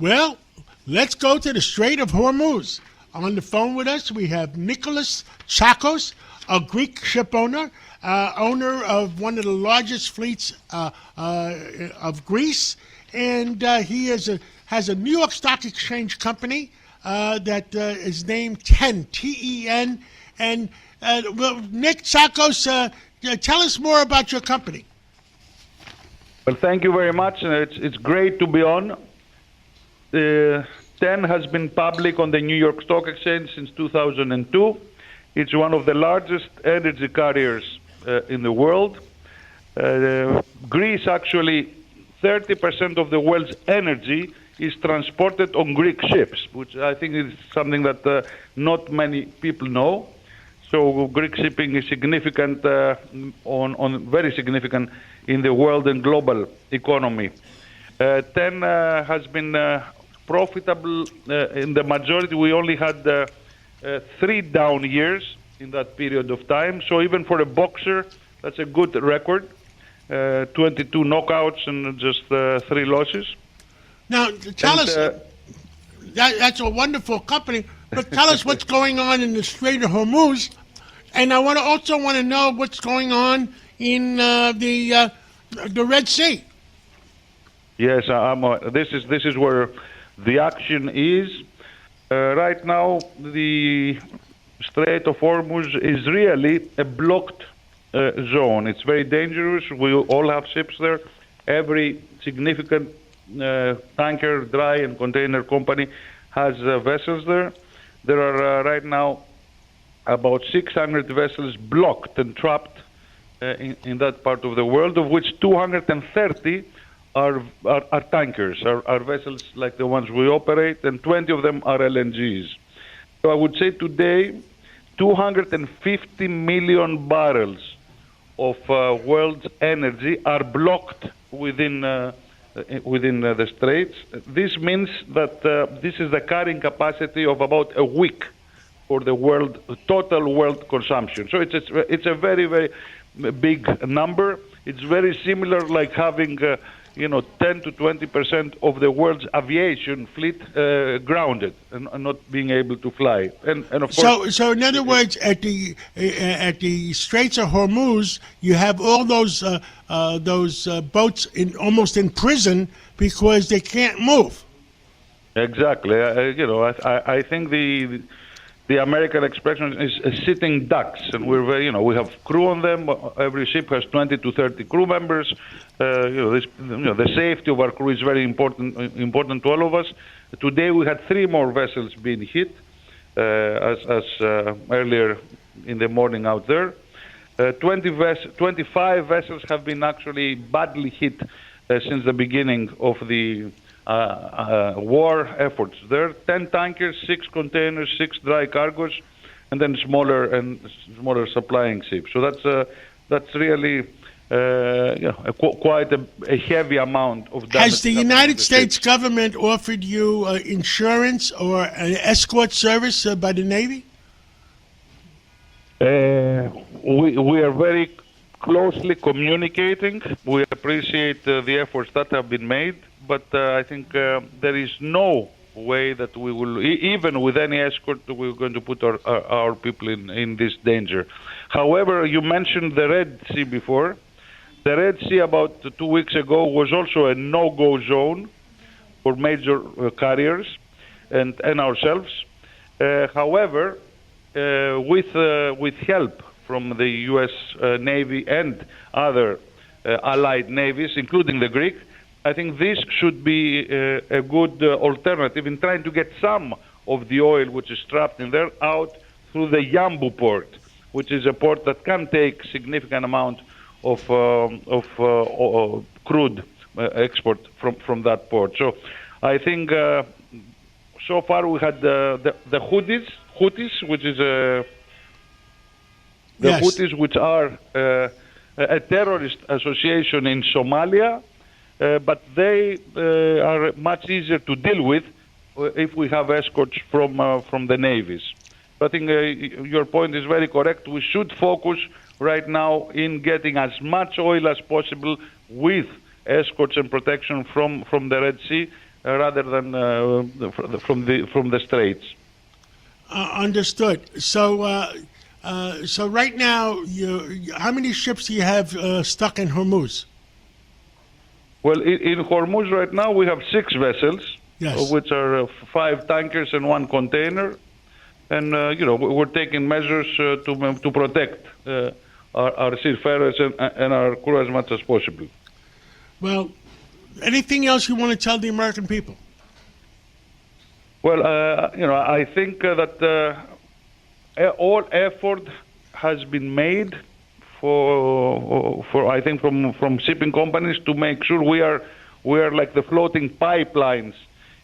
Well, let's go to the Strait of Hormuz. On the phone with us, we have Nikolas Tsakos, a Greek ship owner, owner of one of the largest fleets of Greece, and he has a New York Stock Exchange company that is named TEN, T-E-N. And Nick Tsakos, tell us more about your company. Well, thank you very much. It's great to be on. TEN has been public on the New York Stock Exchange since 2002. It's one of the largest energy carriers in the world. Greece, actually, 30% of the world's energy is transported on Greek ships, which I think is something that not many people know. So Greek shipping is significant, very significant in the world and global economy. TEN has been profitable in the majority. We only had 3 down years in that period of time. So even for a boxer, that's a good record. 22 knockouts and just 3 losses. Now, tell us, that's a wonderful company, but tell us what's going on in the Strait of Hormuz. And I also want to know what's going on in the Red Sea. Yes, this is where the action is. Right now, the Strait of Hormuz is really a blocked zone. It's very dangerous. We all have ships there. Every significant tanker, dry and container company has vessels there. There are right now about 600 vessels blocked and trapped in that part of the world, of which 230 are tankers, are vessels like the ones we operate, and 20 of them are LNGs. So I would say today, 250 million barrels of world's energy are blocked within the straits. This means that this is the carrying capacity of about a week for the total world consumption. So it's a very, very big number. It's very similar like having 10 to 20% of the world's aviation fleet grounded and not being able to fly. And of course, so in other words, at the Straits of Hormuz, you have all those boats almost in prison because they can't move. Exactly. I think the American expression is sitting ducks, and we have crew on them. Every ship has 20 to 30 crew members. The safety of our crew is very important to all of us. Today we had 3 more vessels being hit, as earlier in the morning out there. 25 vessels have been actually badly hit since the beginning of the war efforts. There are 10 tankers, 6 containers, 6 dry cargos, and then smaller supplying ships. So that's really quite a heavy amount of damage. Has the United States government offered you insurance or an escort service by the Navy? We are very closely communicating. We appreciate the efforts that have been made, but I think there is no way that we will, even with any escort, we're going to put our people in this danger. However, you mentioned the Red Sea before. The Red Sea about 2 weeks ago was also a no-go zone for major carriers and ourselves. However, with help from the U.S. Navy and other allied navies, including the Greek, I think this should be a good alternative in trying to get some of the oil which is trapped in there out through the Yambu port, which is a port that can take significant amount of crude export from that port. So I think so far we had the Houthis, which is Houthis, which are a terrorist association in Somalia, but they are much easier to deal with if we have escorts from the navies. I think your point is very correct. We should focus right now in getting as much oil as possible with escorts and protection from the Red Sea, rather than from the straits. Understood. So right now, how many ships do you have stuck in Hormuz? Well, in Hormuz right now we have 6 vessels, Yes. which are 5 tankers and 1 container, and we're taking measures to protect our seafarers and our crew as much as possible. Well, anything else you want to tell the American people? Well, I think that all effort has been made for I think from shipping companies to make sure we are like the floating pipelines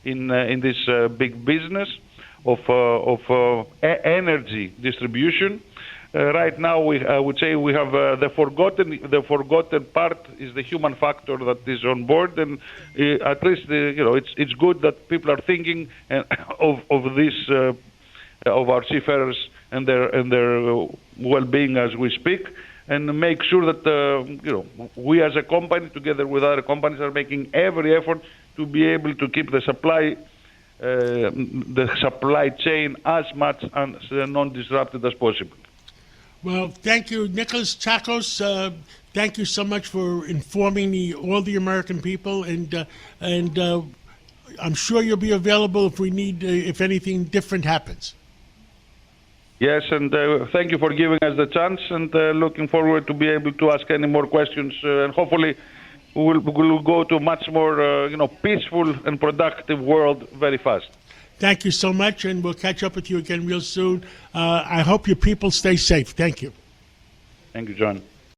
in this big business of energy distribution. Right now, I would say we have the forgotten part is the human factor that is on board, and at least it's good that people are thinking of this of our seafarers and their well-being as we speak, and make sure that we as a company, together with other companies, are making every effort to be able to keep the supply chain as much and non-disrupted as possible. Well, thank you, Nikolas Tsakos. Thank you so much for informing all the American people, and I'm sure you'll be available if we need, if anything different happens. Yes, and thank you for giving us the chance, and looking forward to be able to ask any more questions, and hopefully we'll go to a much more peaceful and productive world very fast. Thank you so much, and we'll catch up with you again real soon. I hope your people stay safe. Thank you. Thank you, John.